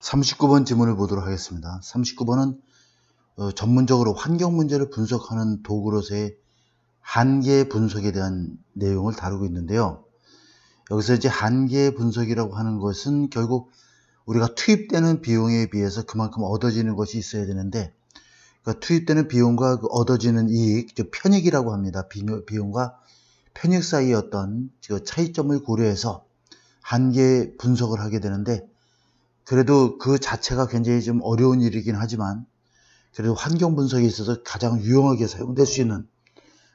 39번 지문을 보도록 하겠습니다. 39번은 전문적으로 환경 문제를 분석하는 도구로서의 한계 분석에 대한 내용을 다루고 있는데요. 여기서 이제 한계 분석이라고 하는 것은 결국 우리가 투입되는 비용에 비해서 그만큼 얻어지는 것이 있어야 되는데, 그러니까 투입되는 비용과 그 얻어지는 이익, 즉 편익이라고 합니다. 비용과 편익 사이의 어떤 차이점을 고려해서 한계 분석을 하게 되는데, 그래도 그 자체가 굉장히 좀 어려운 일이긴 하지만 그래도 환경 분석에 있어서 가장 유용하게 사용될 수 있는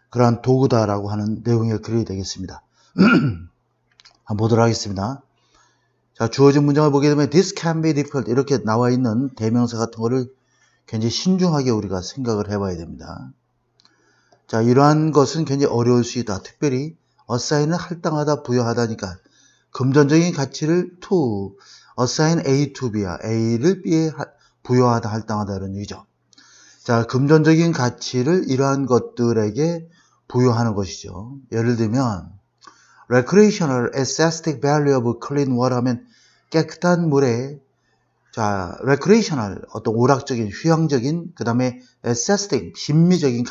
그러한 도구다라고 하는 내용의 글이 되겠습니다. 한번 보도록 하겠습니다. 자, 주어진 문장을 보게 되면 this can be difficult 이렇게 나와 있는 대명사 같은 거를 굉장히 신중하게 우리가 생각을 해봐야 됩니다. 자, 이러한 것은 굉장히 어려울 수 있다. 특별히 assign은 할당하다, 부여하다니까 금전적인 가치를 to assign A to B야. A를 B에 부여하다, 할당하다 이런 얘기죠. 자, 금전적인 가치를 이러한 것들에게 부여하는 것이죠. 예를 들면 recreational aesthetic value of clean water 하면 깨끗한 물에, 자, recreational 어떤 오락적인, 휴양적인, 그 다음에 aesthetic 심미적인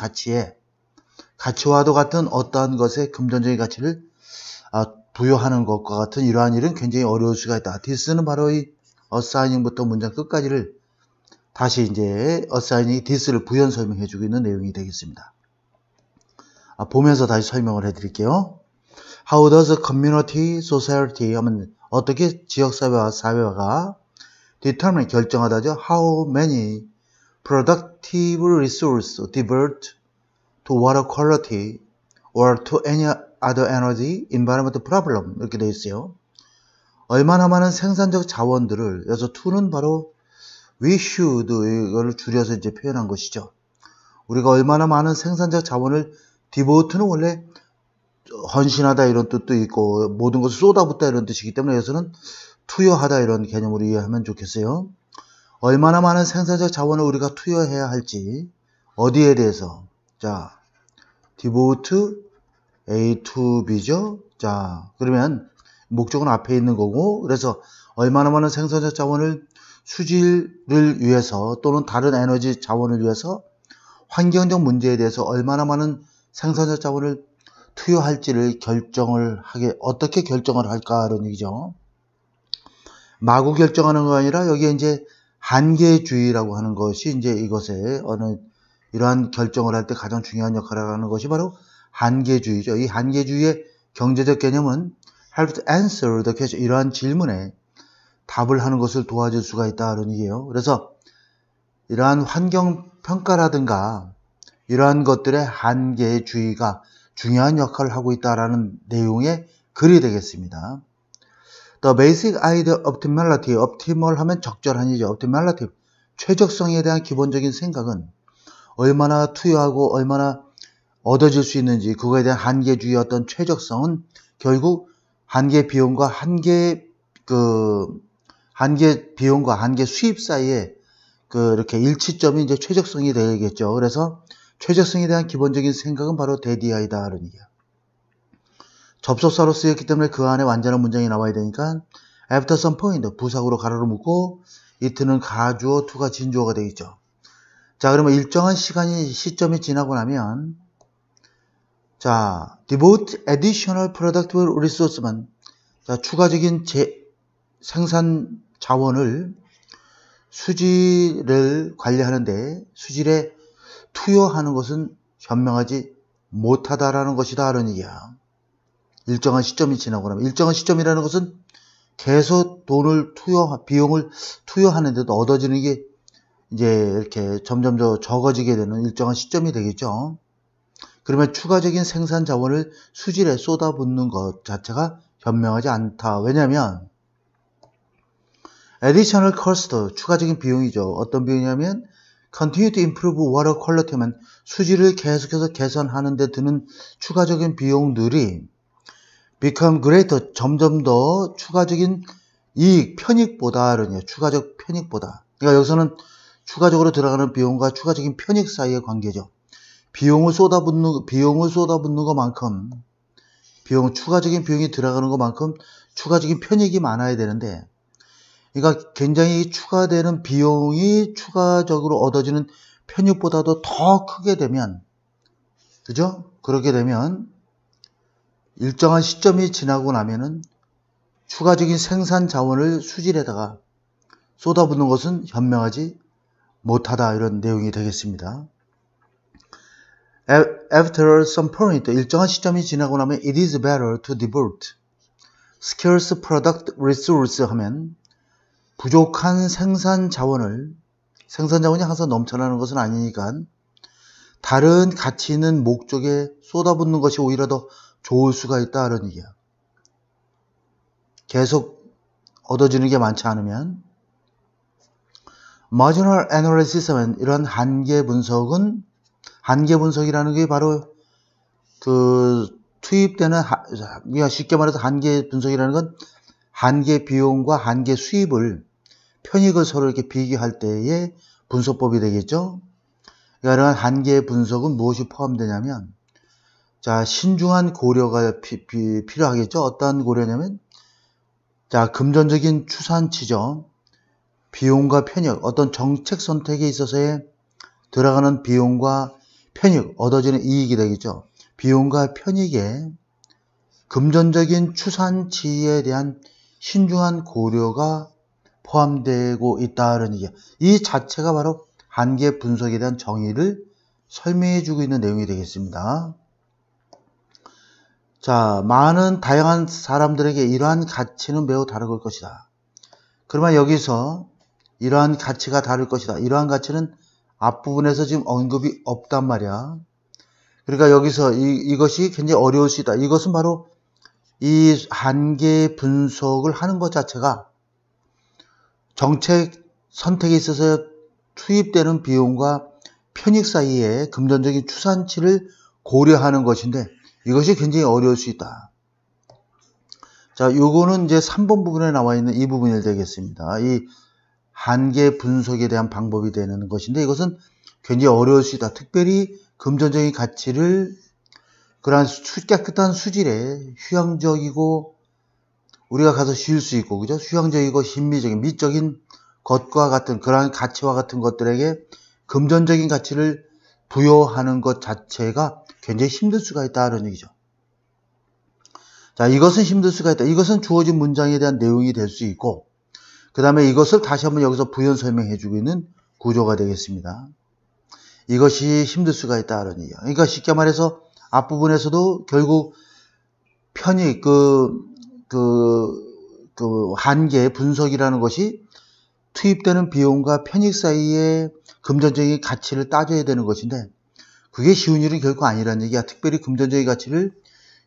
가치와도 같은 어떠한 것에 금전적인 가치를 부여하는 것과 같은 이러한 일은 굉장히 어려울 수가 있다. this는 바로 이 assigning부터 문장 끝까지를 다시 이제 assigning이 this를 부연 설명해 주고 있는 내용이 되겠습니다. 보면서 다시 설명을 해 드릴게요. How does a community, society 하면 어떻게 지역사회와 사회가 determine 결정하다죠. How many productive resources divert to water quality or to any other energy, environmental problem 이렇게 되어 있어요. 얼마나 많은 생산적 자원들을, 여기서 to는 바로 we should 이거를 줄여서 이제 표현한 것이죠. 우리가 얼마나 많은 생산적 자원을 devote는 원래 헌신하다 이런 뜻도 있고 모든 것을 쏟아붓다 이런 뜻이기 때문에 여기서는 투여하다 이런 개념으로 이해하면 좋겠어요. 얼마나 많은 생산적 자원을 우리가 투여해야 할지 어디에 대해서, 자, devote A to B죠. 자, 그러면 목적은 앞에 있는 거고, 그래서 얼마나 많은 생산적 자원을 수질을 위해서 또는 다른 에너지 자원을 위해서 환경적 문제에 대해서 얼마나 많은 생산적 자원을 투여할지를 어떻게 결정을 할까 이런 얘기죠. 마구 결정하는 거 아니라 여기에 이제 한계주의라고 하는 것이 이제 이것에 이러한 결정을 할 때 가장 중요한 역할을 하는 것이 바로 한계주의죠. 이 한계주의의 경제적 개념은 help to answer the question, 이러한 질문에 답을 하는 것을 도와줄 수가 있다 이런 얘기예요. 그래서 이러한 환경 평가라든가 이러한 것들의 한계주의가 중요한 역할을 하고 있다라는 내용의 글이 되겠습니다. The basic idea of optimality, optimal 하면 적절한이죠. optimality, 최적성에 대한 기본적인 생각은 얼마나 투여하고 얼마나 얻어질 수 있는지, 그거에 대한 한계주의의 어떤 최적성은 결국 한계 비용과 한계 수입 사이에 이렇게 일치점이 이제 최적성이 되겠죠. 그래서 최적성에 대한 기본적인 생각은 바로 대디아이다 라는 얘기야. 접속사로 쓰였기 때문에 그 안에 완전한 문장이 나와야 되니까 after some point, 부사구로 가로로 묶고 it는 가주어, to가 진주어가 되겠죠. 자, 그러면 일정한 시점이 지나고 나면, 자, devote additional productive resource만, 자, 추가적인 생산 자원을 수질을 관리하는데 수질에 투여하는 것은 현명하지 못하다라는 것이다 라는 얘기야. 일정한 시점이 지나고 나면, 일정한 시점이라는 것은 계속 비용을 투여하는데도 얻어지는 게 이제 이렇게 점점 더 적어지게 되는 일정한 시점이 되겠죠. 그러면 추가적인 생산 자원을 수질에 쏟아붓는 것 자체가 현명하지 않다. 왜냐하면 additional cost, 추가적인 비용이죠. 어떤 비용이냐면 continue to improve water quality 하면 수질을 계속해서 개선하는 데 드는 추가적인 비용들이 become greater, 점점 더 추가적인 이익, 편익보다, 추가적 편익보다. 그러니까 여기서는 추가적으로 들어가는 비용과 추가적인 편익 사이의 관계죠. 비용을 쏟아붓는 것만큼, 추가적인 비용이 들어가는 것만큼 추가적인 편익이 많아야 되는데, 그러니까 굉장히 추가되는 비용이 추가적으로 얻어지는 편익보다도 더 크게 되면, 그죠? 그렇게 되면 일정한 시점이 지나고 나면은 추가적인 생산 자원을 수질에다가 쏟아붓는 것은 현명하지 못하다, 이런 내용이 되겠습니다. After some point, 일정한 시점이 지나고 나면 it is better to devote scarce product resource 하면 부족한 생산 자원이 항상 넘쳐나는 것은 아니니까 다른 가치 있는 목적에 쏟아붓는 것이 오히려 더 좋을 수가 있다, 이런 얘기야. 계속 얻어지는 게 많지 않으면. Marginal analysis는 이런 한계 분석이라는 게 바로 투입되는, 쉽게 말해서 한계 분석이라는 건 한계 비용과 한계 수입을, 편익을 서로 이렇게 비교할 때의 분석법이 되겠죠. 그러니까 이런 한계 분석은 무엇이 포함되냐면, 자, 신중한 고려가 필요하겠죠. 어떤 고려냐면, 자, 금전적인 추산치죠. 비용과 편익, 어떤 정책 선택에 있어서의 들어가는 비용과 편익, 얻어지는 이익이 되겠죠. 비용과 편익에 금전적인 추산치에 대한 신중한 고려가 포함되고 있다는 얘기예요. 이 자체가 바로 한계 분석에 대한 정의를 설명해주고 있는 내용이 되겠습니다. 자, 많은 다양한 사람들에게 이러한 가치는 매우 다를 것이다. 그러면 여기서 이러한 가치가 다를 것이다. 이러한 가치는 앞부분에서 지금 언급이 없단 말이야. 그러니까 여기서 이것이 굉장히 어려울 수 있다. 이것은 바로 이 한계 분석을 하는 것 자체가 정책 선택에 있어서 투입되는 비용과 편익 사이에 금전적인 추산치를 고려하는 것인데 이것이 굉장히 어려울 수 있다. 자, 요거는 이제 3번 부분에 나와 있는 이 부분이 되겠습니다. 이 한계 분석에 대한 방법이 되는 것인데 이것은 굉장히 어려울 수 있다. 특별히 금전적인 가치를 그러한 깨끗한 수질에 휴양적이고 우리가 가서 쉴 수 있고, 그죠? 휴양적이고 신미적인 미적인 것과 같은 그러한 가치와 같은 것들에게 금전적인 가치를 부여하는 것 자체가 굉장히 힘들 수가 있다는 얘기죠. 자, 이것은 힘들 수가 있다. 이것은 주어진 문장에 대한 내용이 될 수 있고, 그 다음에 이것을 다시 한번 여기서 부연 설명해주고 있는 구조가 되겠습니다. 이것이 힘들 수가 있다는 얘기야. 그러니까 쉽게 말해서 앞부분에서도 결국 편익, 한계 분석이라는 것이 투입되는 비용과 편익 사이에 금전적인 가치를 따져야 되는 것인데 그게 쉬운 일은 결코 아니라는 얘기야. 특별히 금전적인 가치를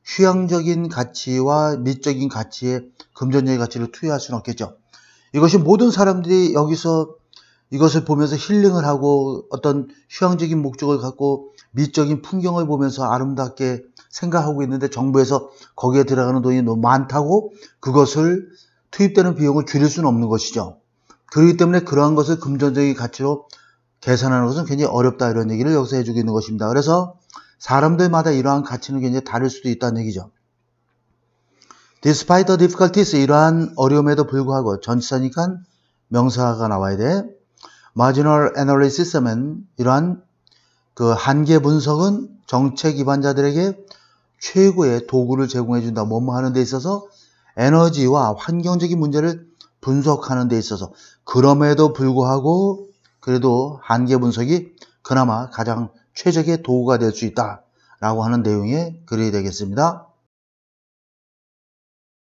휴양적인 가치와 미적인 가치에 금전적인 가치를 투여할 수는 없겠죠. 이것이 모든 사람들이 여기서 이것을 보면서 힐링을 하고 어떤 휴양적인 목적을 갖고 미적인 풍경을 보면서 아름답게 생각하고 있는데 정부에서 거기에 들어가는 돈이 너무 많다고 그것을 투입되는 비용을 줄일 수는 없는 것이죠. 그렇기 때문에 그러한 것을 금전적인 가치로 계산하는 것은 굉장히 어렵다, 이런 얘기를 여기서 해주고 있는 것입니다. 그래서 사람들마다 이러한 가치는 굉장히 다를 수도 있다는 얘기죠. Despite the difficulties, 이러한 어려움에도 불구하고 전치사니까 명사가 나와야 돼. Marginal analysis 하면 이러한 한계 분석은 정책 입안자들에게 최고의 도구를 제공해 준다. 뭐뭐 하는 데 있어서 에너지와 환경적인 문제를 분석하는 데 있어서 그럼에도 불구하고 그래도 한계 분석이 그나마 가장 최적의 도구가 될 수 있다 라고 하는 내용의 글이 되겠습니다.